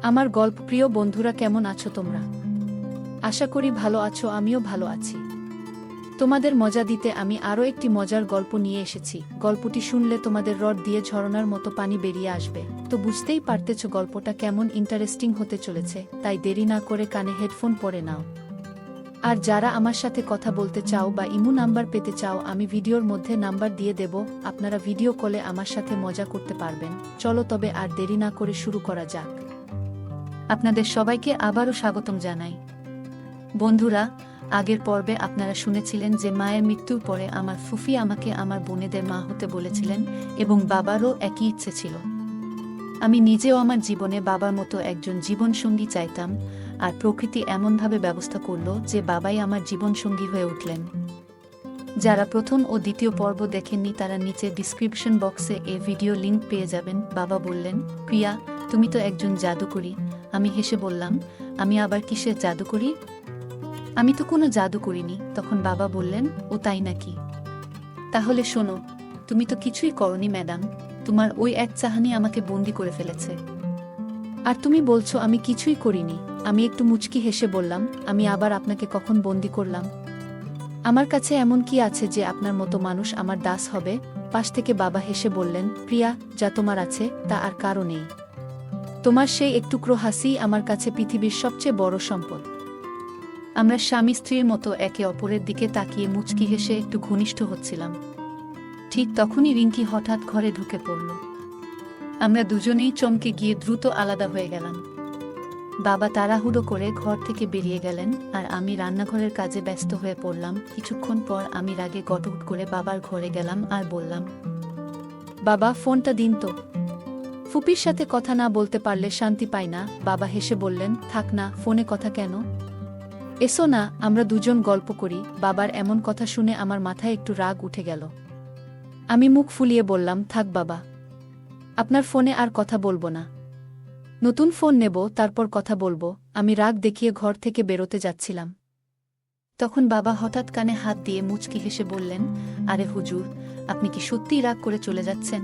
আমার গল্পপ্রিয় বন্ধুরা, কেমন আছো তোমরা? আশা করি ভালো আছো, আমিও ভালো আছি। তোমাদের মজা দিতে আমি আরও একটি মজার গল্প নিয়ে এসেছি। গল্পটি শুনলে তোমাদের রড দিয়ে ঝরনার মতো পানি বেরিয়ে আসবে। তো বুঝতেই পারতেছ গল্পটা কেমন ইন্টারেস্টিং হতে চলেছে, তাই দেরি না করে কানে হেডফোন পরে নাও। আর যারা আমার সাথে কথা বলতে চাও বা ইমো নাম্বার পেতে চাও, আমি ভিডিওর মধ্যে নাম্বার দিয়ে দেব, আপনারা ভিডিও কলে আমার সাথে মজা করতে পারবেন। চলো তবে আর দেরি না করে শুরু করা যাক। আপনাদের সবাইকে আবারও স্বাগতম জানাই। বন্ধুরা, আগের পর্বে আপনারা শুনেছিলেন যে মায়ের মৃত্যুর পরে আমার ফুফি আমাকে আমার বোনেদের মা হতে বলেছিলেন এবং বাবারও একই ইচ্ছে ছিল। আমি নিজেও আমার জীবনে বাবার মতো একজন জীবনসঙ্গী চাইতাম, আর প্রকৃতি এমনভাবে ব্যবস্থা করল যে বাবাই আমার জীবনসঙ্গী হয়ে উঠলেন। যারা প্রথম ও দ্বিতীয় পর্ব দেখেননি তারা নিচে ডিসক্রিপশন বক্সে এ ভিডিও লিংক পেয়ে যাবেন। বাবা বললেন, প্রিয়া, তুমি তো একজন জাদুকরী। আমি হেসে বললাম, আমি আবার কিসের জাদু করি? আমি তো কোনো জাদু করিনি। তখন বাবা বললেন, ও তাই নাকি? তাহলে শোনো, তুমি তো কিছুই করনি ম্যাডাম। তোমার ওই এক চাহানি আমাকে বন্দি করে ফেলেছে। আর তুমি বলছো আমি কিছুই করিনি? আমি একটু মুচকি হেসে বললাম, আমি আবার আপনাকে কখন বন্দি করলাম? আমার কাছে এমন কি আছে যে আপনার মতো মানুষ আমার দাস হবে? পাশ থেকে বাবা হেসে বললেন, প্রিয়া, যা তোমার আছে তা আর কারো নেই। তোমার সেই একটুকরো হাসি আমার কাছে পৃথিবীর সবচেয়ে বড় সম্পদ। আমরা স্বামী স্ত্রীর মতো একে অপরের দিকে তাকিয়ে মুচকি হেসে একটু ঘনিষ্ঠ হচ্ছিলাম। ঠিক তখনই রিঙ্কি হঠাৎ ঘরে ঢুকে পড়ল। আমরা দুজনেই চমকে গিয়ে দ্রুত আলাদা হয়ে গেলাম। বাবা তাড়াহুড়ো করে ঘর থেকে বেরিয়ে গেলেন, আর আমি রান্নাঘরের কাজে ব্যস্ত হয়ে পড়লাম। কিছুক্ষণ পর আমি রাগে গটগট করে বাবার ঘরে গেলাম আর বললাম, বাবা, ফোনটা দিন তো। ফুপির সাথে কথা না বলতে পারলে শান্তি পাই না। বাবা হেসে বললেন, থাক না, ফোনে কথা কেন? এসো না, আমরা দুজন গল্প করি। বাবার এমন কথা শুনে আমার মাথায় একটু রাগ উঠে গেল। আমি মুখ ফুলিয়ে বললাম, থাক বাবা, আপনার ফোনে আর কথা বলবো না। নতুন ফোন নেব, তারপর কথা বলবো। আমি রাগ দেখিয়ে ঘর থেকে বেরোতে যাচ্ছিলাম। তখন বাবা হঠাৎ কানে হাত দিয়ে মুচকি হেসে বললেন, আরে হুজুর, আপনি কি সত্যিই রাগ করে চলে যাচ্ছেন?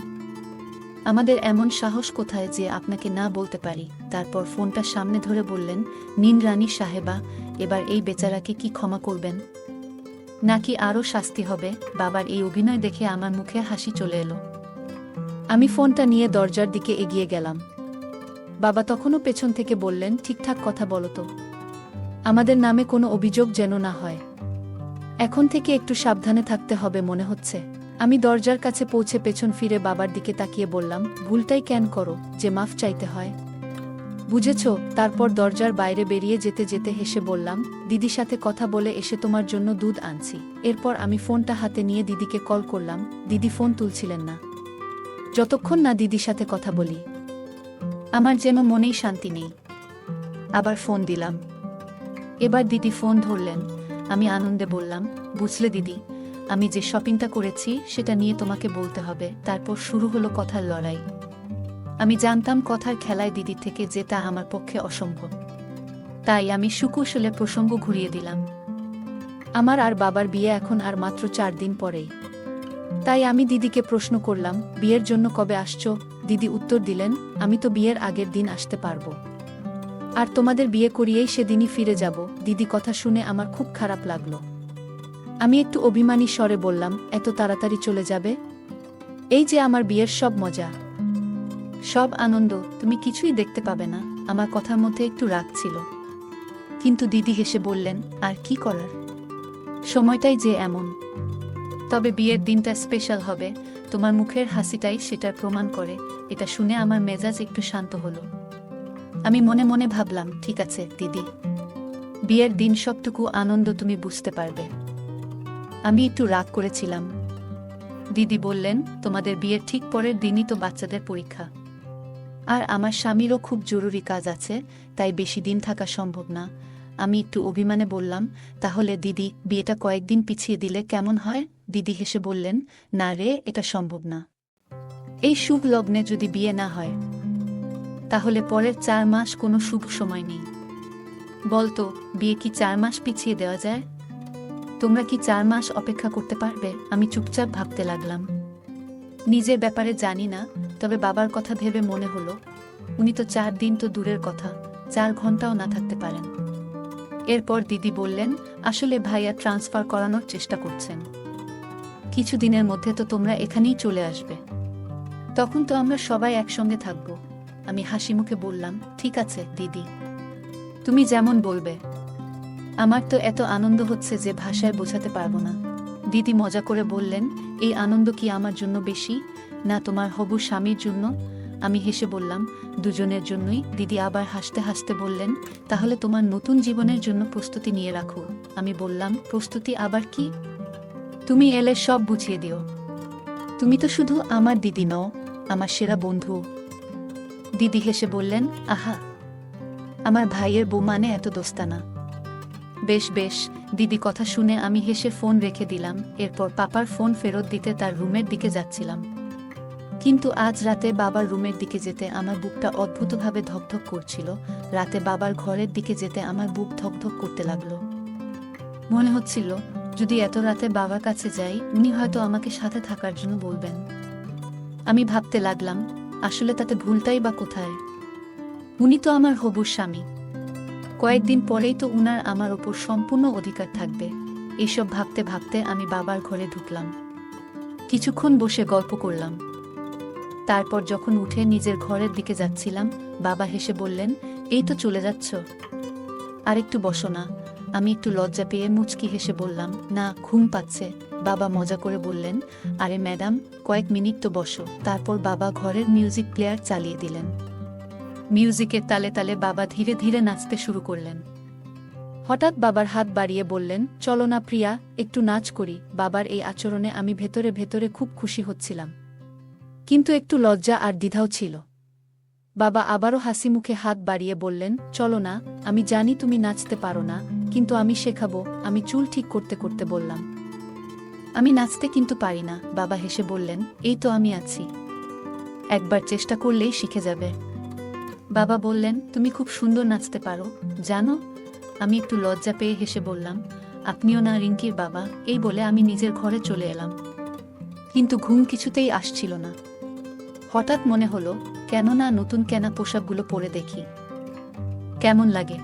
আমাদের এমন সাহস কোথায় যে আপনাকে না বলতে পারি? তারপর ফোনটা সামনে ধরে বললেন, নিন রানী সাহেবা, এবার এই বেচারাকে কি ক্ষমা করবেন, নাকি আরও শাস্তি হবে? বাবার এই অভিনয় দেখে আমার মুখে হাসি চলে এলো। আমি ফোনটা নিয়ে দরজার দিকে এগিয়ে গেলাম। বাবা তখনও পেছন থেকে বললেন, ঠিকঠাক কথা বলো তো, আমাদের নামে কোনো অভিযোগ যেন না হয়। এখন থেকে একটু সাবধানে থাকতে হবে মনে হচ্ছে। আমি দরজার কাছে পৌঁছে পেছন ফিরে বাবার দিকে তাকিয়ে বললাম, ভুলটাই কেন করো যে মাফ চাইতে হয়? বুঝেছ? তারপর দরজার বাইরে বেরিয়ে যেতে যেতে হেসে বললাম, দিদির সাথে কথা বলে এসে তোমার জন্য দুধ আনছি। এরপর আমি ফোনটা হাতে নিয়ে দিদিকে কল করলাম। দিদি ফোন তুলছিলেন না। যতক্ষণ না দিদির সাথে কথা বলি আমার যেন মনেই শান্তি নেই। আবার ফোন দিলাম। এবার দিদি ফোন ধরলেন। আমি আনন্দে বললাম, বুঝলে দিদি, আমি যে শপিংটা করেছি সেটা নিয়ে তোমাকে বলতে হবে। তারপর শুরু হলো কথার লড়াই। আমি জানতাম কথার খেলায় দিদির থেকে জেতা আমার পক্ষে অসম্ভব। তাই আমি সুকৌশলে প্রসঙ্গ ঘুরিয়ে দিলাম। আমার আর বাবার বিয়ে এখন আর মাত্র 4 দিন পরেই। তাই আমি দিদিকে প্রশ্ন করলাম, বিয়ের জন্য কবে আসছো? দিদি উত্তর দিলেন, আমি তো বিয়ের আগের দিন আসতে পারবো, আর তোমাদের বিয়ে করিয়েই সেদিনই ফিরে যাব। দিদি কথা শুনে আমার খুব খারাপ লাগলো। আমি একটু অভিমানী স্বরে বললাম, এত তাড়াতাড়ি চলে যাবে? এই যে আমার বিয়ের সব মজা, সব আনন্দ, তুমি কিছুই দেখতে পাবে না। আমার কথার মধ্যে একটু রাগ ছিল, কিন্তু দিদি হেসে বললেন, আর কি করার, সময়টাই যে এমন। তবে বিয়ের দিনটা স্পেশাল হবে, তোমার মুখের হাসিটাই সেটার প্রমাণ করে। এটা শুনে আমার মেজাজ একটু শান্ত হলো। আমি মনে মনে ভাবলাম, ঠিক আছে দিদি, বিয়ের দিন সবটুকু আনন্দ তুমি বুঝতে পারবে। আমি একটু রাগ করেছিলাম। দিদি বললেন, তোমাদের বিয়ের ঠিক পরের দিনই তো বাচ্চাদের পরীক্ষা, আর আমার স্বামীরও খুব জরুরি কাজ আছে, তাই বেশি দিন থাকা সম্ভব না। আমি একটু অভিমানে বললাম, তাহলে দিদি, বিয়েটা কয়েকদিন পিছিয়ে দিলে কেমন হয়? দিদি হেসে বললেন, না রে, এটা সম্ভব না। এই শুভ লগ্নে যদি বিয়ে না হয় তাহলে পরের 4 মাস কোনো শুভ সময় নেই। বলতো, বিয়ে কি 4 মাস পিছিয়ে দেওয়া যায়? তোমরা কি 4 মাস অপেক্ষা করতে পারবে? আমি চুপচাপ ভাবতে লাগলাম। নিজের ব্যাপারে জানি না, তবে বাবার কথা ভেবে মনে হলো উনি তো 4 দিন তো দূরের কথা, 4 ঘন্টাও না থাকতে পারেন। এরপর দিদি বললেন, আসলে ভাইয়া ট্রান্সফার করানোর চেষ্টা করছেন, কিছুদিনের মধ্যে তো তোমরা এখানেই চলে আসবে, তখন তো আমরা সবাই একসঙ্গে থাকব। আমি হাসি মুখে বললাম, ঠিক আছে দিদি, তুমি যেমন বলবে। আমার তো এত আনন্দ হচ্ছে যে ভাষায় বোঝাতে পারবো না। দিদি মজা করে বললেন, এই আনন্দ কি আমার জন্য বেশি, না তোমার হবু স্বামীর জন্য? আমি হেসে বললাম, দুজনের জন্যই। দিদি আবার হাসতে হাসতে বললেন, তাহলে তোমার নতুন জীবনের জন্য প্রস্তুতি নিয়ে রাখো। আমি বললাম, প্রস্তুতি আবার কি? তুমি এলে সব বুঝিয়ে দিও। তুমি তো শুধু আমার দিদি নও, আমার সেরা বন্ধু। দিদি হেসে বললেন, আহা, আমার ভাইয়ের বউ মানে এত দোস্তানা। বেশ বেশ। দিদি কথা শুনে আমি হেসে ফোন রেখে দিলাম। এরপর পাপার ফোন ফেরত দিতে তার রুমের দিকে যাচ্ছিলাম, কিন্তু আজ রাতে বাবার রুমের দিকে যেতে আমার বুকটা অদ্ভুতভাবে ধকধক করছিল। রাতে বাবার ঘরের দিকে যেতে আমার বুক ধকধক করতে লাগলো। মনে হচ্ছিল, যদি এত রাতে বাবার কাছে যাই, উনি হয়তো আমাকে সাথে থাকার জন্য বলবেন। আমি ভাবতে লাগলাম, আসলে তাতে ভুলটাই বা কোথায়? উনি তো আমার হবু স্বামী, কয়েকদিন পরেই তো উনার আমার ওপর সম্পূর্ণ অধিকার থাকবে। এইসব ভাবতে ভাবতে আমি বাবার ঘরে ঢুকলাম। কিছুক্ষণ বসে গল্প করলাম। তারপর যখন উঠে নিজের ঘরের দিকে যাচ্ছিলাম, বাবা হেসে বললেন, এই তো চলে যাচ্ছ, আর একটু বসো না। আমি একটু লজ্জা পেয়ে মুচকি হেসে বললাম, না, ঘুম পাচ্ছে। বাবা মজা করে বললেন, আরে ম্যাডাম, কয়েক মিনিট তো বসো। তারপর বাবা ঘরের মিউজিক প্লেয়ার চালিয়ে দিলেন। মিউজিকের তালে তালে বাবা ধীরে ধীরে নাচতে শুরু করলেন। হঠাৎ বাবার হাত বাড়িয়ে বললেন, চলো না প্রিয়া, একটু নাচ করি। বাবার এই আচরণে আমি ভেতরে ভেতরে খুব খুশি হচ্ছিলাম, কিন্তু একটু লজ্জা আর দ্বিধাও ছিল। বাবা আবারও হাসি মুখে হাত বাড়িয়ে বললেন, চলো না, আমি জানি তুমি নাচতে পারো না, কিন্তু আমি শেখাবো। আমি চুল ঠিক করতে করতে বললাম, আমি নাচতে কিন্তু পারি না। বাবা হেসে বললেন, এই তো আমি আছি, একবার চেষ্টা করলেই শিখে যাবে। বাবা বললেন, তুমি খুব সুন্দর নাচতে পারো, জানো? আমি একটু লজ্জা পেয়ে হেসে বললাম, আপনিও না রিঙ্কির বাবা? এই বলে আমি নিজের ঘরে চলে এলাম, কিন্তু ঘুম কিছুতেই আসছিল না। হঠাৎ মনে হলো, কেন না নতুন কেনা পোশাকগুলো পরে দেখি, কেমন লাগে।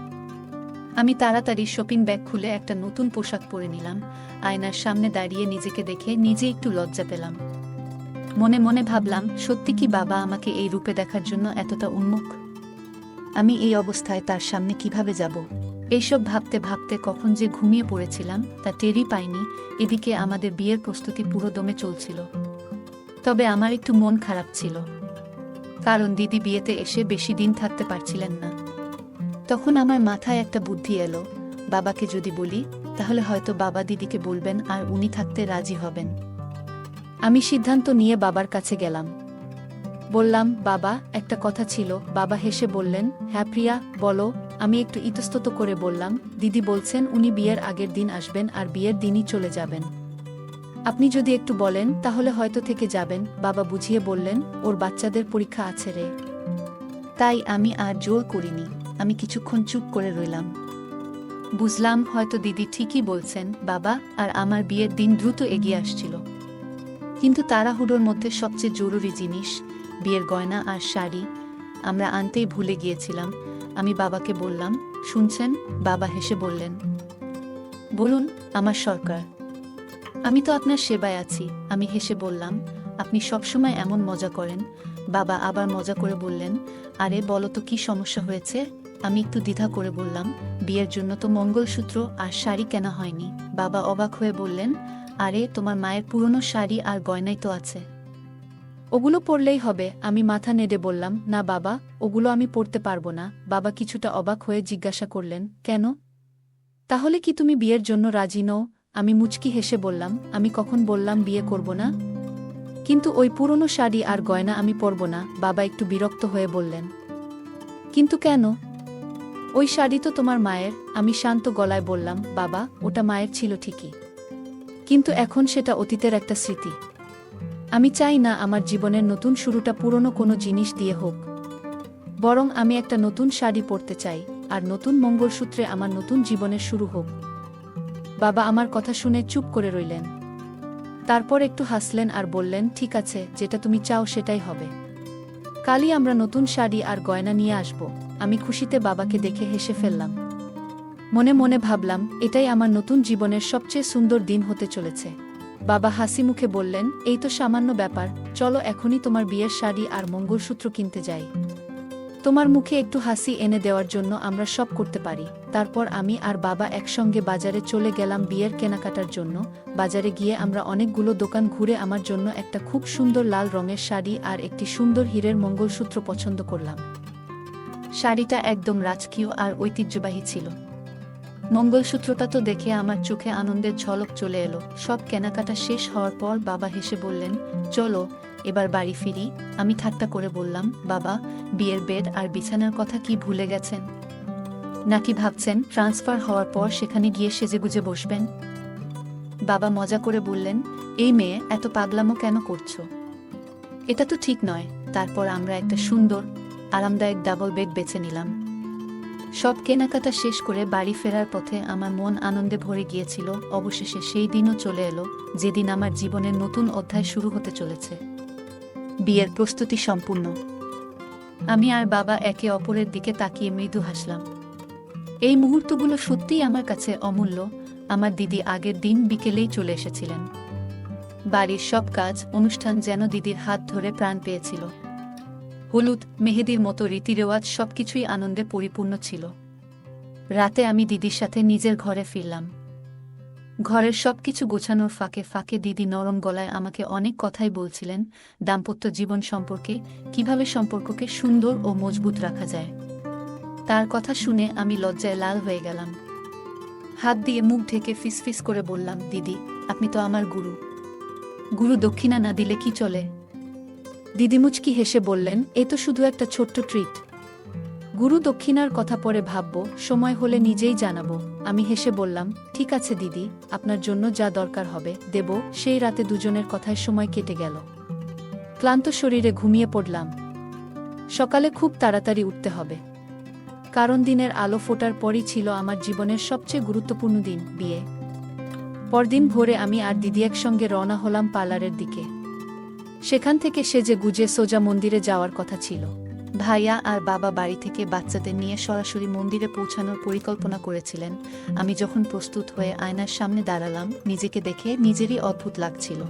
আমি তাড়াতাড়ি শপিং ব্যাগ খুলে একটা নতুন পোশাক পরে নিলাম। আয়নার সামনে দাঁড়িয়ে নিজেকে দেখে নিজে একটু লজ্জা পেলাম। মনে মনে ভাবলাম, সত্যি কি বাবা আমাকে এই রূপে দেখার জন্য এতটা উন্মুখ? আমি এই অবস্থায় তার সামনে কিভাবে যাব? এইসব ভাবতে ভাবতে কখন যে ঘুমিয়ে পড়েছিলাম তা টেরই পাইনি। এদিকে আমাদের বিয়ের প্রস্তুতি পুরো দমে চলছিল। তবে আমার একটু মন খারাপ ছিল, কারণ দিদি বিয়েতে এসে বেশি দিন থাকতে পারছিলেন না। তখন আমার মাথায় একটা বুদ্ধি এলো, বাবাকে যদি বলি, তাহলে হয়তো বাবা দিদিকে বলবেন আর উনি থাকতে রাজি হবেন। আমি সিদ্ধান্ত নিয়ে বাবার কাছে গেলাম। বললাম, বাবা, একটা কথা ছিল। বাবা হেসে বললেন, হ্যাঁ প্রিয়া, বলো। আমি একটু ইতস্তত করে বললাম, দিদি বলছেন উনি বিয়ের আগের দিন আসবেন আর বিয়ের দিনই চলে যাবেন। আপনি যদি একটু বলেন তাহলে হয়তো থেকে যাবেন। বাবা বুঝিয়ে বললেন, ওর বাচ্চাদের পরীক্ষা আছে রে। তাই আমি আর জোর করিনি। আমি কিছুক্ষণ চুপ করে রইলাম। বুঝলাম হয়তো দিদি ঠিকই বলছেন। বাবা আর আমার বিয়ের দিন দ্রুত এগিয়ে আসছিল, কিন্তু তাড়াহুড়োর মধ্যে সবচেয়ে জরুরি জিনিস, বিয়ের গয়না আর শাড়ি, আমরা আনতেই ভুলে গিয়েছিলাম। আমি বাবাকে বললাম, শুনছেন? বাবা হেসে বললেন, বলুন আমার সরকার, আমি তো আপনার সেবায় আছি। আমি হেসে বললাম, আপনি সবসময় এমন মজা করেন। বাবা আবার মজা করে বললেন, আরে বলো তো কি সমস্যা হয়েছে? আমি একটু দ্বিধা করে বললাম, বিয়ের জন্য তো মঙ্গলসূত্র আর শাড়ি কেনা হয়নি। বাবা অবাক হয়ে বললেন, আরে তোমার মায়ের পুরনো শাড়ি আর গয়নাই তো আছে, ওগুলো পরলেই হবে। আমি মাথা নেড়ে বললাম, না বাবা, ওগুলো আমি পরতে পারবো না। বাবা কিছুটা অবাক হয়ে জিজ্ঞাসা করলেন, কেন? তাহলে কি তুমি বিয়ের জন্য রাজি নও? আমি মুচকি হেসে বললাম, আমি কখন বললাম বিয়ে করব না? কিন্তু ওই পুরনো শাড়ি আর গয়না আমি পরব না। বাবা একটু বিরক্ত হয়ে বললেন, কিন্তু কেন? ওই শাড়ি তো তোমার মায়ের। আমি শান্ত গলায় বললাম, বাবা, ওটা মায়ের ছিল ঠিকই, কিন্তু এখন সেটা অতীতের একটা স্মৃতি। আমি চাই না আমার জীবনের নতুন শুরুটা পুরনো কোনো জিনিস দিয়ে হোক, বরং আমি একটা নতুন শাড়ি পরতে চাই, আর নতুন মঙ্গলসূত্রে আমার নতুন জীবনের শুরু হোক। বাবা আমার কথা শুনে চুপ করে রইলেন। তারপর একটু হাসলেন আর বললেন, ঠিক আছে, যেটা তুমি চাও সেটাই হবে। কালই আমরা নতুন শাড়ি আর গয়না নিয়ে আসব। আমি খুশিতে বাবাকে দেখে হেসে ফেললাম। মনে মনে ভাবলাম, এটাই আমার নতুন জীবনের সবচেয়ে সুন্দর দিন হতে চলেছে। বাবা হাসি মুখে বললেন, এই তো সামান্য ব্যাপার, চলো এখনই তোমার বিয়ের শাড়ি আর মঙ্গলসূত্র কিনতে যাই। তোমার মুখে একটু হাসি এনে দেওয়ার জন্য আমরা সব করতে পারি। তারপর আমি আর বাবা একসঙ্গে বাজারে চলে গেলাম বিয়ের কেনাকাটার জন্য। বাজারে গিয়ে আমরা অনেকগুলো দোকান ঘুরে আমার জন্য একটা খুব সুন্দর লাল রঙের শাড়ি আর একটি সুন্দর হীরের মঙ্গলসূত্র পছন্দ করলাম। শাড়িটা একদম রাজকীয় আর ঐতিহ্যবাহী ছিল। মঙ্গলসূত্রটা তো দেখে আমার চোখে আনন্দের ঝলক চলে এলো। সব কেনাকাটা শেষ হওয়ার পর বাবা হেসে বললেন, চলো এবার বাড়ি ফিরি। আমি ঠাট্টা করে বললাম, বাবা, বিয়ের বেড আর বিছানার কথা কি ভুলে গেছেন? নাকি ভাবছেন ট্রান্সফার হওয়ার পর সেখানে গিয়ে সেজেগুজে বসবেন? বাবা মজা করে বললেন, এই মেয়ে, এত পাগলামো কেন করছো? এটা তো ঠিক নয়। তারপর আমরা একটা সুন্দর আরামদায়ক ডাবল বেড বেছে নিলাম। সব কেনাকাটা শেষ করে বাড়ি ফেরার পথে আমার মন আনন্দে ভরে গিয়েছিল। অবশেষে সেই দিনও চলে এলো যেদিন আমার জীবনের নতুন অধ্যায় শুরু হতে চলেছে। বিয়ের প্রস্তুতি সম্পূর্ণ। আমি আর বাবা একে অপরের দিকে তাকিয়ে মৃদু হাসলাম। এই মুহূর্তগুলো সত্যিই আমার কাছে অমূল্য। আমার দিদি আগের দিন বিকেলেই চলে এসেছিলেন। বাড়ির সব কাজ অনুষ্ঠান যেন দিদির হাত ধরে প্রাণ পেয়েছিল। হলুদ, মেহেদির মতো রীতিরেওয়াজ সবকিছুই আনন্দে পরিপূর্ণ ছিল। রাতে আমি দিদির সাথে নিজের ঘরে ফিরলাম। ঘরের সবকিছু গোছানোর ফাঁকে ফাঁকে দিদি নরম গলায় আমাকে অনেক কথাই বলছিলেন, দাম্পত্য জীবন সম্পর্কে, কিভাবে সম্পর্ককে সুন্দর ও মজবুত রাখা যায়। তার কথা শুনে আমি লজ্জায় লাল হয়ে গেলাম। হাত দিয়ে মুখ ঢেকে ফিসফিস করে বললাম, দিদি, আপনি তো আমার গুরু। গুরু দক্ষিণা না দিলে কি চলে? দিদি মুচকি হেসে বললেন, এ তো শুধু একটা ছোট্ট ট্রিট। গুরু দক্ষিণার কথা পরে ভাবব, সময় হলে নিজেই জানাবো। আমি হেসে বললাম, ঠিক আছে দিদি, আপনার জন্য যা দরকার হবে দেব। সেই রাতে দুজনের কথায় সময় কেটে গেল। ক্লান্ত শরীরে ঘুমিয়ে পড়লাম। সকালে খুব তাড়াতাড়ি উঠতে হবে, কারণ দিনের আলো ফোটার পরই ছিল আমার জীবনের সবচেয়ে গুরুত্বপূর্ণ দিন, বিয়ে। পরদিন ভোরে আমি আর দিদি একসঙ্গে রওনা হলাম পার্লারের দিকে। সেখান থেকে সেজে গুজে সোজা মন্দিরে যাওয়ার কথা ছিল। ভাইয়া আর বাবা বাড়ি থেকে বাচ্চাদের নিয়ে সরাসরি মন্দিরে পৌঁছানোর পরিকল্পনা করেছিলেন। আমি যখন প্রস্তুত হয়ে আয়নার সামনে দাঁড়ালাম, নিজেকে দেখে নিজেরই অদ্ভুত লাগছিল।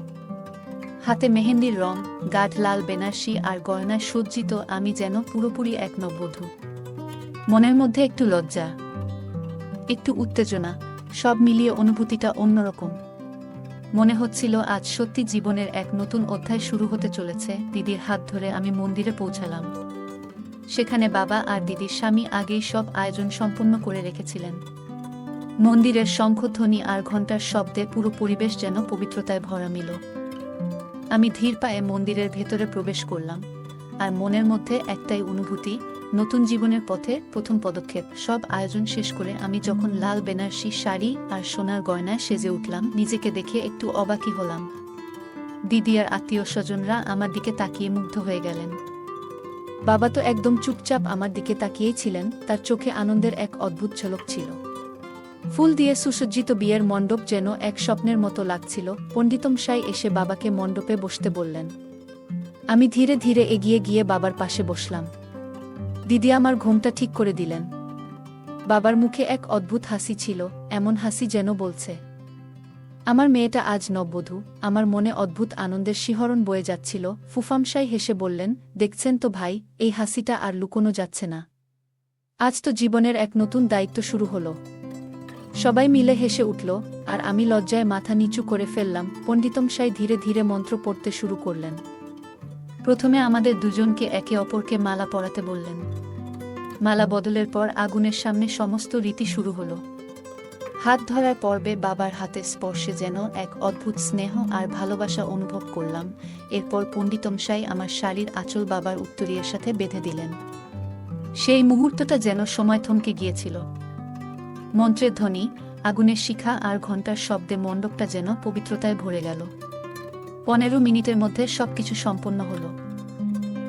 হাতে মেহেন্দির রং, গাঢ় লাল বেনারসি আর গয়নায় সজ্জিত আমি যেন পুরোপুরি এক নববধূ। মনের মধ্যে একটু লজ্জা, একটু উত্তেজনা, সব মিলিয়ে অনুভূতিটা অন্যরকম। মনে হচ্ছিল আজ সত্যি জীবনের এক নতুন অধ্যায় শুরু হতে চলেছে। দিদির হাত ধরে আমি মন্দিরে পৌঁছালাম। সেখানে বাবা আর দিদির স্বামী আগেই সব আয়োজন সম্পূর্ণ করে রেখেছিলেন। মন্দিরের শঙ্খধ্বনি আর ঘণ্টার শব্দে পুরো পরিবেশ যেন পবিত্রতায় ভরা মিল। আমি ধীর পায়ে মন্দিরের ভেতরে প্রবেশ করলাম, আর মনের মধ্যে একটাই অনুভূতি, নতুন জীবনের পথে প্রথম পদক্ষেপ। সব আয়োজন শেষ করে আমি যখন লাল বেনারসি শাড়ি আর সোনার গয়নায় সেজে উঠলাম, নিজেকে দেখে একটু অবাকই হলাম। দিদি আর আত্মীয় স্বজনরা আমার দিকে তাকিয়ে মুগ্ধ হয়ে গেলেন। বাবা তো একদম চুপচাপ আমার দিকে তাকিয়েই ছিলেন, তার চোখে আনন্দের এক অদ্ভুত ঝলক ছিল। ফুল দিয়ে সুসজ্জিত বিয়ের মণ্ডপ যেন এক স্বপ্নের মতো লাগছিল। পণ্ডিতমশাই এসে বাবাকে মণ্ডপে বসতে বললেন। আমি ধীরে ধীরে এগিয়ে গিয়ে বাবার পাশে বসলাম। দিদি আমার ঘোমটা ঠিক করে দিলেন। বাবার মুখে এক অদ্ভুত হাসি ছিল, এমন হাসি যেন বলছে, আমার মেয়েটা আজ নববধূ। আমার মনে অদ্ভুত আনন্দের শিহরণ বয়ে যাচ্ছিল। ফুফামশাই হেসে বললেন, দেখছেন তো ভাই, এই হাসিটা আর লুকোনো যাচ্ছে না। আজ তো জীবনের এক নতুন দায়িত্ব শুরু হলো। সবাই মিলে হেসে উঠল, আর আমি লজ্জায় মাথা নিচু করে ফেললাম। পণ্ডিতমশাই ধীরে ধীরে মন্ত্র পড়তে শুরু করলেন। প্রথমে আমাদের দুজনকে একে অপরকে মালা পরাতে বললেন। মালা বদলের পর আগুনের সামনে সমস্ত রীতি শুরু হলো। হাত ধরার পর্বে বাবার হাতের স্পর্শে যেন এক অদ্ভুত স্নেহ আর ভালোবাসা অনুভব করলাম। এরপর পণ্ডিতমশাই আমার শাড়ির আঁচল বাবার উত্তরীয়ের সাথে বেঁধে দিলেন। সেই মুহূর্তটা যেন সময় থমকে গিয়েছিল। মন্ত্রের ধ্বনি, আগুনের শিখা আর ঘণ্টার শব্দে মণ্ডপটা যেন পবিত্রতায় ভরে গেল। 15 মিনিটের মধ্যে সবকিছু সম্পন্ন হলো।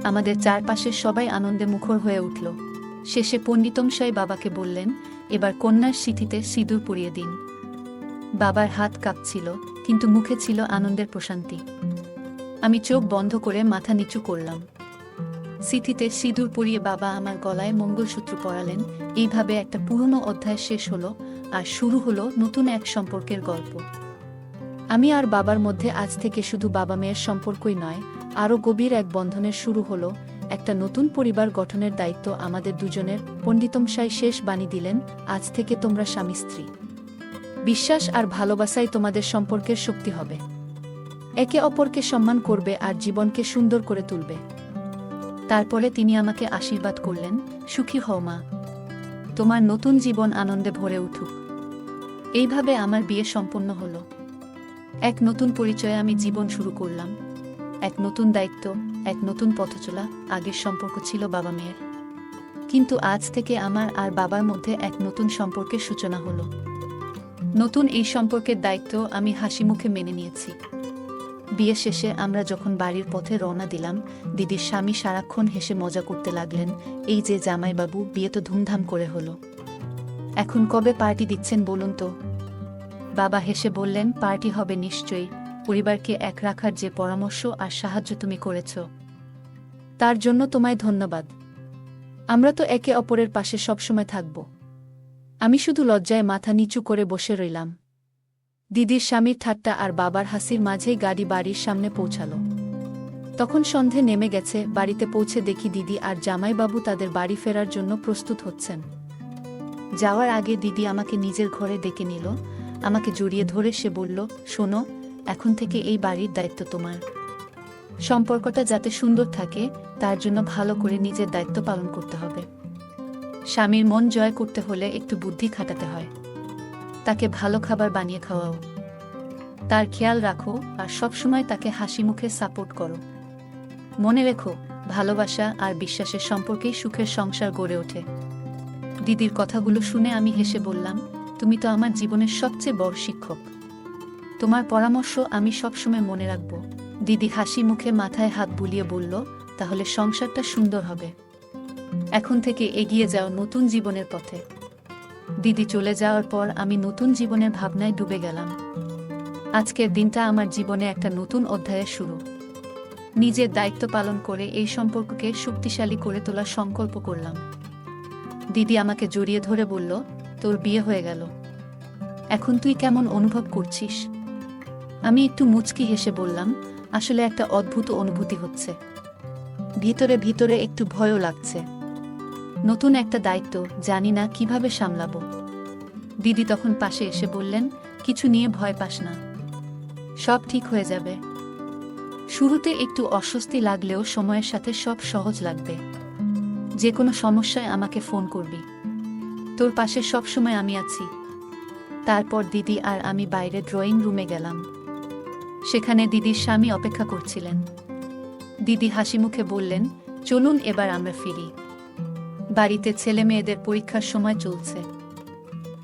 আমাদের চারপাশের সবাই আনন্দে মুখর হয়ে উঠল। শেষে পণ্ডিতমশাই বাবাকে বললেন, এবার কন্যার সিঁথিতে সিঁদুর পরিয়ে দিন। বাবার হাত কাঁপছিল, কিন্তু মুখে ছিল আনন্দের প্রশান্তি। আমি চোখ বন্ধ করে মাথা নিচু করলাম। সিথিতে সিঁদুর পরিয়ে বাবা আমার গলায় মঙ্গলসূত্র পরালেন। এইভাবে একটা পুরনো অধ্যায় শেষ হলো, আর শুরু হলো নতুন এক সম্পর্কের গল্প। আমি আর বাবার মধ্যে আজ থেকে শুধু বাবা মেয়ের সম্পর্কই নয়, আরও গভীর এক বন্ধনের শুরু হলো। একটা নতুন পরিবার গঠনের দায়িত্ব আমাদের দুজনের। পণ্ডিতমশাই শেষ বাণী দিলেন, আজ থেকে তোমরা স্বামী স্ত্রী। বিশ্বাস আর ভালোবাসাই তোমাদের সম্পর্কের শক্তি হবে। একে অপরকে সম্মান করবে আর জীবনকে সুন্দর করে তুলবে। তারপরে তিনি আমাকে আশীর্বাদ করলেন, সুখী হও মা, তোমার নতুন জীবন আনন্দে ভরে উঠুক। এইভাবে আমার বিয়ে সম্পন্ন হলো। এক নতুন পরিচয়ে আমি জীবন শুরু করলাম, এক নতুন দায়িত্ব, এক নতুন পথচলা। আগের সম্পর্ক ছিল বাবা মেয়ের, কিন্তু আজ থেকে আমার আর বাবার মধ্যে এক নতুন সম্পর্কের সূচনা হলো। নতুন এই সম্পর্কের দায়িত্ব আমি হাসি মুখে মেনে নিয়েছি। বিয়ে শেষে আমরা যখন বাড়ির পথে রওনা দিলাম, দিদির স্বামী সারাক্ষণ হেসে মজা করতে লাগলেন, এই যে জামাইবাবু, বিয়ে তো ধুমধাম করে হলো, এখন কবে পার্টি দিচ্ছেন বলুন তো? বাবা হেসে বললেন, পার্টি হবে নিশ্চয়ই। পরিবারকে এক রাখার যে পরামর্শ আর সাহায্য তুমি করেছ, তার জন্য তোমায় ধন্যবাদ। আমরা তো একে অপরের পাশে সবসময় থাকব। আমি শুধু লজ্জায় মাথা নিচু করে বসে রইলাম। দিদির স্বামীর ঠাট্টা আর বাবার হাসির মাঝেই গাড়ি বাড়ির সামনে পৌঁছালো। তখন সন্ধে নেমে গেছে। বাড়িতে পৌঁছে দেখি দিদি আর জামাইবাবু তাদের বাড়ি ফেরার জন্য প্রস্তুত হচ্ছেন। যাওয়ার আগে দিদি আমাকে নিজের ঘরে ডেকে নিল। আমাকে জড়িয়ে ধরে সে বলল, শোনো, এখন থেকে এই বাড়ির দায়িত্ব তোমার। সম্পর্কটা যাতে সুন্দর থাকে, তার জন্য ভালো করে নিজের দায়িত্ব পালন করতে হবে। স্বামীর মন জয় করতে হলে একটু বুদ্ধি খাটাতে হয়। তাকে ভালো খাবার বানিয়ে খাওয়াও, তার খেয়াল রাখো, আর সবসময় তাকে হাসি মুখে সাপোর্ট করো। মনে রেখো, ভালোবাসা আর বিশ্বাসের সম্পর্কেই সুখের সংসার গড়ে ওঠে। দিদির কথাগুলো শুনে আমি হেসে বললাম, তুমি তো আমার জীবনের সবচেয়ে বড় শিক্ষক। তোমার পরামর্শ আমি সবসময় মনে রাখব। দিদি হাসি মুখে মাথায় হাত বুলিয়ে বলল, তাহলে সংসারটা সুন্দর হবে। এখন থেকে এগিয়ে যাও নতুন জীবনের পথে। দিদি চলে যাওয়ার পর আমি নতুন জীবনের ভাবনায় ডুবে গেলাম। আজকের দিনটা আমার জীবনে একটা নতুন অধ্যায়ের শুরু। নিজের দায়িত্ব পালন করে এই সম্পর্ককে শক্তিশালী করে তোলার সংকল্প করলাম। দিদি আমাকে জড়িয়ে ধরে বলল, তোর বিয়ে হয়ে গেল, এখন তুই কেমন অনুভব করছিস? আমি একটু মুচকি হেসে বললাম, আসলে একটা অদ্ভুত অনুভূতি হচ্ছে। ভিতরে ভিতরে একটু ভয়ও লাগছে। নতুন একটা দায়িত্ব, জানি না কিভাবে সামলাবো। দিদি তখন পাশে এসে বললেন, কিছু নিয়ে ভয় পাস না, সব ঠিক হয়ে যাবে। শুরুতে একটু অস্বস্তি লাগলেও সময়ের সাথে সব সহজ লাগবে। যে কোনো সমস্যায় আমাকে ফোন করবি, তোর পাশে সব সময় আমি আছি। তারপর দিদি আর আমি বাইরে ড্রয়িং রুমে গেলাম। সেখানে দিদির স্বামী অপেক্ষা করছিলেন। দিদি হাসি মুখে বললেন, চলুন এবার আমরা ফিরি। বাড়িতে ছেলে মেয়েদের পরীক্ষার সময় চলছে,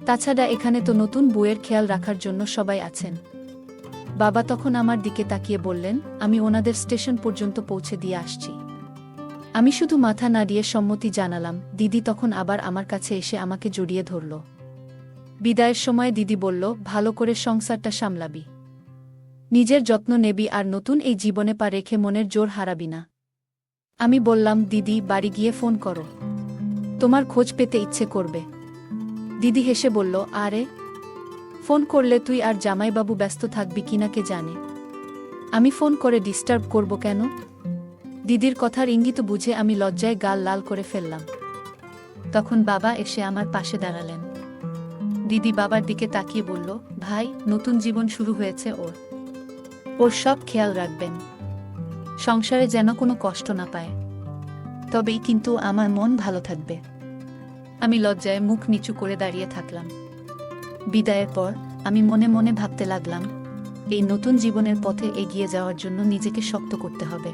তাছাড়া এখানে তো নতুন বউয়ের খেয়াল রাখার জন্য সবাই আছেন। বাবা তখন আমার দিকে তাকিয়ে বললেন, আমি ওনাদের স্টেশন পর্যন্ত পৌঁছে দিয়ে আসছি। আমি শুধু মাথা নাড়িয়ে সম্মতি জানালাম। দিদি তখন আবার আমার কাছে এসে আমাকে জড়িয়ে ধরল। বিদায়ের সময় দিদি বলল, ভালো করে সংসারটা সামলাবি, নিজের যত্ন নেবি, আর নতুন এই জীবনে পা রেখে মনের জোর হারাবি না। আমি বললাম, দিদি, বাড়ি গিয়ে ফোন করো, তোমার খোঁজ পেতে ইচ্ছে করবে। দিদি হেসে বলল, আরে, ফোন করলে তুই আর জামাইবাবু ব্যস্ত থাকবি কিনা কে জানে, আমি ফোন করে ডিস্টার্ব করব কেন? দিদির কথার ইঙ্গিত বুঝে আমি লজ্জায় গাল লাল করে ফেললাম। তখন বাবা এসে আমার পাশে দাঁড়ালেন। দিদি বাবার দিকে তাকিয়ে বলল, ভাই, নতুন জীবন শুরু হয়েছে ওর সব খেয়াল রাখবেন, সংসারে যেন কোনো কষ্ট না পায়, তবেই কিন্তু আমার মন ভালো থাকবে। আমি লজ্জায় মুখ নিচু করে দাঁড়িয়ে থাকলাম। বিদায়ের পর আমি মনে মনে ভাবতে লাগলাম, এই নতুন জীবনের পথে এগিয়ে যাওয়ার জন্য নিজেকে শক্ত করতে হবে।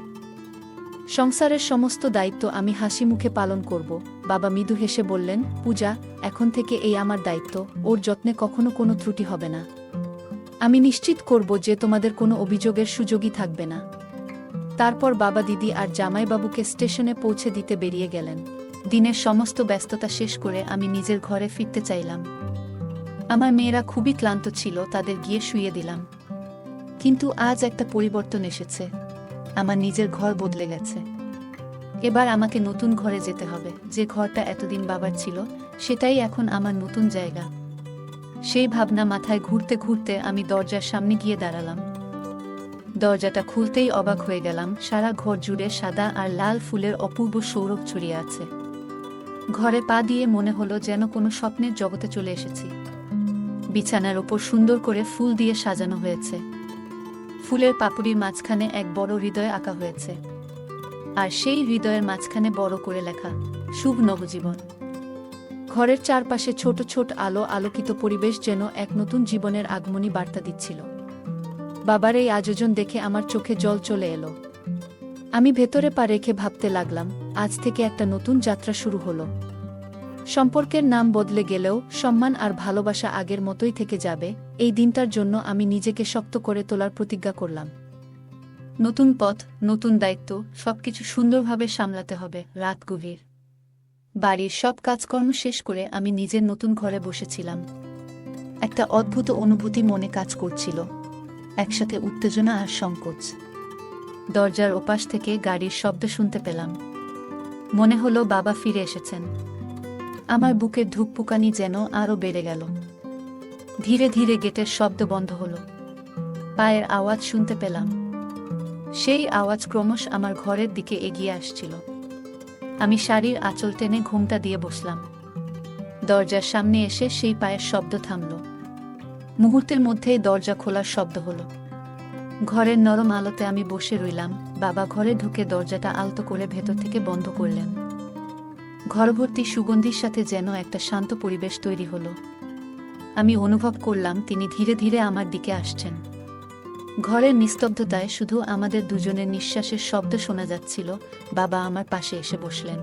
সংসারের সমস্ত দায়িত্ব আমি হাসি মুখে পালন করব। বাবা মৃদু হেসে বললেন, পূজা, এখন থেকে এই আমার দায়িত্ব, ওর যত্নে কখনো কোনো ত্রুটি হবে না। আমি নিশ্চিত করব যে তোমাদের কোনো অভিযোগের সুযোগই থাকবে না। তারপর বাবা দিদি আর জামাইবাবুকে স্টেশনে পৌঁছে দিতে বেরিয়ে গেলেন। দিনের সমস্ত ব্যস্ততা শেষ করে আমি নিজের ঘরে ফিরতে চাইলাম। আমার মেয়েরা খুবই ক্লান্ত ছিল, তাদের গিয়ে শুইয়ে দিলাম। কিন্তু আজ একটা পরিবর্তন এসেছে, আমার নিজের ঘর বদলে গেছে। এবার আমাকে নতুন ঘরে যেতে হবে। যে ঘরটা এতদিন বাবার ছিল, সেটাই এখন আমার নতুন জায়গা। সেই ভাবনা মাথায় ঘুরতে ঘুরতে আমি দরজার সামনে গিয়ে দাঁড়ালাম। দরজাটা খুলতেই অবাক হয়ে গেলাম। সারা ঘর জুড়ে সাদা আর লাল ফুলের অপূর্ব সৌরভ ছড়িয়ে আছে। ঘরে পা দিয়ে মনে হলো যেন কোনো স্বপ্নের জগতে চলে এসেছি। বিছানার ওপর সুন্দর করে ফুল দিয়ে সাজানো হয়েছে। ফুলের পাপড়ির মাঝখানে এক বড় হৃদয় আঁকা হয়েছে, আর সেই হৃদয়ের মাঝখানে বড় করে লেখা, শুভ নবজীবন। ঘরের চারপাশে ছোট ছোট আলো আলোকিত পরিবেশ যেন এক নতুন জীবনের আগমনী বার্তা দিচ্ছিল। বাবার এই আয়োজন দেখে আমার চোখে জল চলে এলো। আমি ভেতরে পা রেখে ভাবতে লাগলাম, আজ থেকে একটা নতুন যাত্রা শুরু হলো। সম্পর্কের নাম বদলে গেলেও সম্মান আর ভালোবাসা আগের মতোই থেকে যাবে। এই দিনটার জন্য আমি নিজেকে শক্ত করে তোলার প্রতিজ্ঞা করলাম। নতুন পথ, নতুন দায়িত্ব, সবকিছু সুন্দরভাবে সামলাতে হবে। রাত গভীর। বাড়ির সব কাজকর্ম শেষ করে আমি নিজের নতুন ঘরে বসেছিলাম। একটা অদ্ভুত অনুভূতি মনে কাজ করছিল, একসাথে উত্তেজনা আর সংকোচ। দরজার ওপাশ থেকে গাড়ির শব্দ শুনতে পেলাম। মনে হলো বাবা ফিরে এসেছেন। আমার বুকের ধুকপুকানি যেন আরও বেড়ে গেল। ধীরে ধীরে গেটের শব্দ বন্ধ হলো। পায়ের আওয়াজ শুনতে পেলাম। সেই আওয়াজ ক্রমশ আমার ঘরের দিকে এগিয়ে আসছিল। আমি শাড়ির আঁচল টেনে ঘোমটা দিয়ে বসলাম। দরজার সামনে এসে সেই পায়ের শব্দ থামল। মুহূর্তের মধ্যেই দরজা খোলার শব্দ হলো। ঘরের নরম আলোতে আমি বসে রইলাম। বাবা ঘরে ঢুকে দরজাটা আলতো করে ভেতর থেকে বন্ধ করলেন। ঘরভর্তি সুগন্ধির সাথে যেন একটা শান্ত পরিবেশ তৈরি হলো। আমি অনুভব করলাম তিনি ধীরে ধীরে আমার দিকে আসছেন। ঘরের নিস্তব্ধতায় শুধু আমাদের দুজনের নিঃশ্বাসের শব্দ শোনা যাচ্ছিল। বাবা আমার পাশে এসে বসলেন।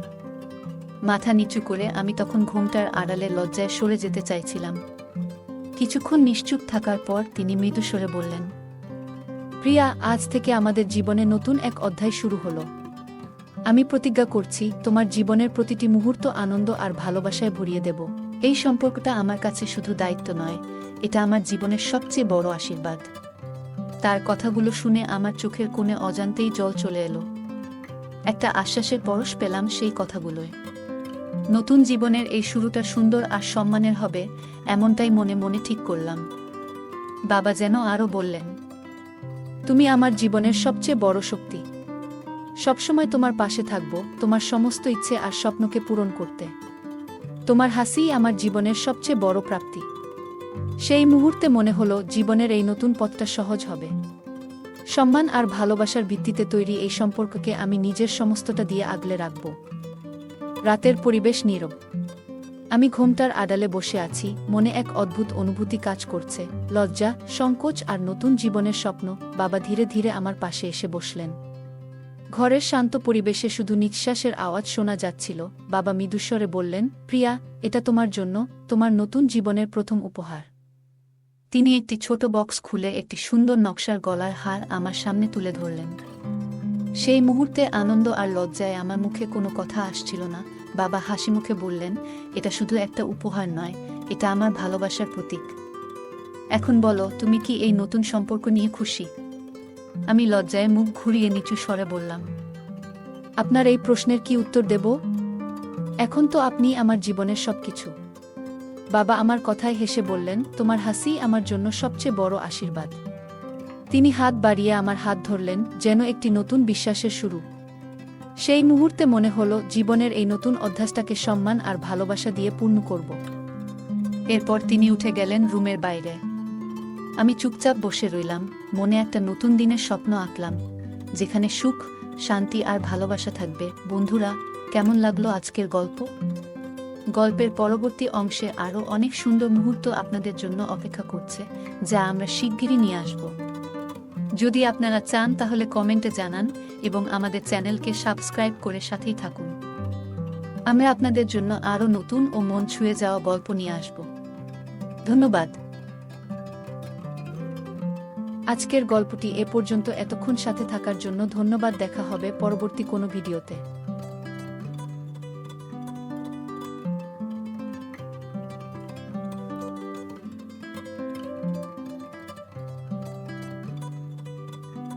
মাথা নিচু করে আমি তখন ঘোমটার আড়ালে লজ্জায় সরে যেতে চাইছিলাম। কিছুক্ষণ নিশ্চুপ থাকার পর তিনি মৃদু স্বরে বললেন, প্রিয়া, আজ থেকে আমাদের জীবনে নতুন এক অধ্যায় শুরু হলো। আমি প্রতিজ্ঞা করছি, তোমার জীবনের প্রতিটি মুহূর্ত আনন্দ আর ভালোবাসায় ভরিয়ে দেব। এই সম্পর্কটা আমার কাছে শুধু দায়িত্ব নয়, এটা আমার জীবনের সবচেয়ে বড় আশীর্বাদ। তার কথাগুলো শুনে আমার চোখের কোণে অজান্তেই জল চলে এলো। একটা আশ্বাসের পরশ পেলাম সেই কথাগুলোয়। নতুন জীবনের এই শুরুটা সুন্দর আর সম্মানের হবে, এমনটাই মনে মনে ঠিক করলাম। বাবা যেন আরও বললেন, তুমি আমার জীবনের সবচেয়ে বড় শক্তি। সবসময় তোমার পাশে থাকব, তোমার সমস্ত ইচ্ছে আর স্বপ্নকে পূরণ করতে। তোমার হাসিই আমার জীবনের সবচেয়ে বড় প্রাপ্তি। সেই মুহূর্তে মনে হলো জীবনের এই নতুন পথটা সহজ হবে। সম্মান আর ভালোবাসার ভিত্তিতে তৈরি এই সম্পর্ককে আমি নিজের সমস্তটা দিয়ে আগলে রাখব। রাতের পরিবেশ নীরব। আমি ঘোমটার আড়ালে বসে আছি। মনে এক অদ্ভুত অনুভূতি কাজ করছে, লজ্জা, সংকোচ আর নতুন জীবনের স্বপ্ন। বাবা ধীরে ধীরে আমার পাশে এসে বসলেন। ঘরের শান্ত পরিবেশে শুধু নিঃশ্বাসের আওয়াজ শোনা যাচ্ছিল। বাবা মৃদুস্বরে বললেন, প্রিয়া, এটা তোমার জন্য, তোমার নতুন জীবনের প্রথম উপহার। তিনি একটি ছোট বক্স খুলে একটি সুন্দর নকশার গলার হার আমার সামনে তুলে ধরলেন। সেই মুহূর্তে আনন্দ আর লজ্জায় আমার মুখে কোনো কথা আসছিল না। বাবা হাসি মুখে বললেন, এটা শুধু একটা উপহার নয়, এটা আমার ভালোবাসার প্রতীক। এখন বলো, তুমি কি এই নতুন সম্পর্ক নিয়ে খুশি? আমি লজ্জায় মুখ ঘুরিয়ে নিচু স্বরে বললাম, আপনার এই প্রশ্নের কি উত্তর দেব? এখন তো আপনি আমার জীবনের সবকিছু। বাবা আমার কথায় হেসে বললেন, তোমার হাসি আমার জন্য সবচেয়ে বড় আশীর্বাদ। তিনি হাত বাড়িয়ে আমার হাত ধরলেন, যেন একটি নতুন বিশ্বাসের শুরু। সেই মুহূর্তে মনে হলো জীবনের এই নতুন অধ্যায়টাকে সম্মান আর ভালোবাসা দিয়ে পূর্ণ করব। এরপর তিনি উঠে গেলেন রুমের বাইরে। আমি চুপচাপ বসে রইলাম। মনে একটা নতুন দিনের স্বপ্ন আঁকলাম, যেখানে সুখ, শান্তি আর ভালোবাসা থাকবে। বন্ধুরা, কেমন লাগলো আজকের গল্প? গল্পের পরবর্তী অংশে আরও অনেক সুন্দর মুহূর্ত আপনাদের জন্য অপেক্ষা করছে, যা আমরা শিগগিরই নিয়ে আসব। যদি আপনারা চান তাহলে কমেন্টে জানান এবং আমাদের চ্যানেলকে সাবস্ক্রাইব করে সাথেই থাকুন। আমরা আপনাদের জন্য আরও নতুন ও মন ছুঁয়ে যাওয়া গল্প নিয়ে আসব। ধন্যবাদ। আজকের গল্পটি এ পর্যন্ত। এতক্ষণ সাথে থাকার জন্য ধন্যবাদ। দেখা হবে পরবর্তী কোনো ভিডিওতে।